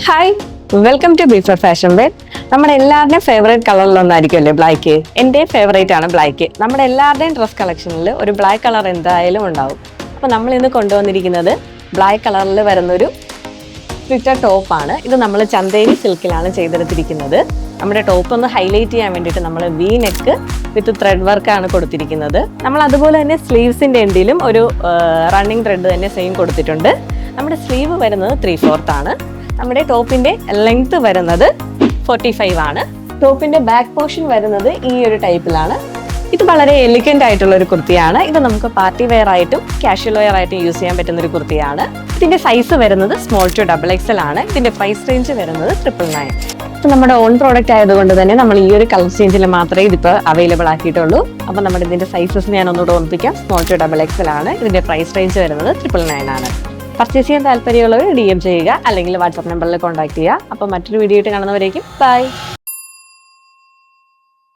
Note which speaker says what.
Speaker 1: Hi, welcome to ബീഫർ fashion wear. നമ്മുടെ എല്ലാവരുടെയും ഫേവറേറ്റ് കളറിലൊന്നായിരിക്കുമല്ലേ ബ്ലാക്ക്. എൻ്റെ ഫേവറേറ്റ് ആണ് ബ്ലാക്ക്. നമ്മുടെ എല്ലാവരുടെയും ഡ്രസ് കളക്ഷനിൽ ഒരു ബ്ലാക്ക് കളർ എന്തായാലും ഉണ്ടാവും. അപ്പോൾ നമ്മൾ ഇന്ന് കൊണ്ടുവന്നിരിക്കുന്നത് ബ്ലാക്ക് കളറിൽ വരുന്നൊരു സ്ലിറ്റർ ടോപ്പാണ്. ഇത് നമ്മൾ ചന്തേരി സിൽക്കിലാണ് ചെയ്തെടുത്തിരിക്കുന്നത്. നമ്മുടെ ടോപ്പ് ഒന്ന് ഹൈലൈറ്റ് ചെയ്യാൻ വേണ്ടിയിട്ട് നമ്മൾ വി നെക്ക് വിത്ത് ത്രെഡ് വർക്കാണ് കൊടുത്തിരിക്കുന്നത്. നമ്മൾ അതുപോലെ തന്നെ സ്ലീവ്സിൻ്റെ എൻഡിലും ഒരു റണ്ണിങ് ത്രെഡ് തന്നെ സെയിം കൊടുത്തിട്ടുണ്ട്. നമ്മുടെ സ്ലീവ് വരുന്നത് 3/4 ആണ്. നമ്മുടെ ടോപ്പിൻ്റെ ലെങ്ത് വരുന്നത് 45 ആണ്. ടോപ്പിൻ്റെ ബാക്ക് പോർഷൻ വരുന്നത് ഈ ഒരു ടൈപ്പിലാണ്. ഇത് വളരെ എലിഗൻ്റ് ആയിട്ടുള്ള ഒരു കുർത്തിയാണ്. ഇത് നമുക്ക് പാർട്ടി വെയർ ആയിട്ടും കാഷ്വൽ വെയർ ആയിട്ടും യൂസ് ചെയ്യാൻ പറ്റുന്ന ഒരു കുർത്തിയാണ്. ഇതിന്റെ സൈസ് വരുന്നത് സ്മോൾ ടു XXL ആണ്. ഇതിന്റെ പ്രൈസ് റേഞ്ച് വരുന്നത് 999. ഇപ്പം നമ്മുടെ ഓൺ പ്രോഡക്റ്റ് ആയതുകൊണ്ട് തന്നെ നമ്മൾ ഈ ഒരു കളർ ചേഞ്ചിൽ മാത്രമേ ഇതിപ്പോൾ അവൈലബിൾ ആക്കിയിട്ടുള്ളൂ. അപ്പം നമ്മുടെ ഇതിന്റെ സൈസസ് ഞാൻ ഒന്നുകൂടെ ഓർമ്മിപ്പിക്കാം. സ്മോൾ ടു XXL ആണ്. ഇതിന്റെ പ്രൈസ് റേഞ്ച് വരുന്നത് 999 ആണ്. പർച്ചേസ് ചെയ്യാൻ താല്പര്യമുള്ളവർ DM ചെയ്യുക, അല്ലെങ്കിൽ വാട്സാപ്പ് നമ്പറിൽ കോൺടാക്ട് ചെയ്യുക. അപ്പോൾ മറ്റൊരു വീഡിയോ ആയിട്ട് കാണുന്നവരേക്കും ബൈ.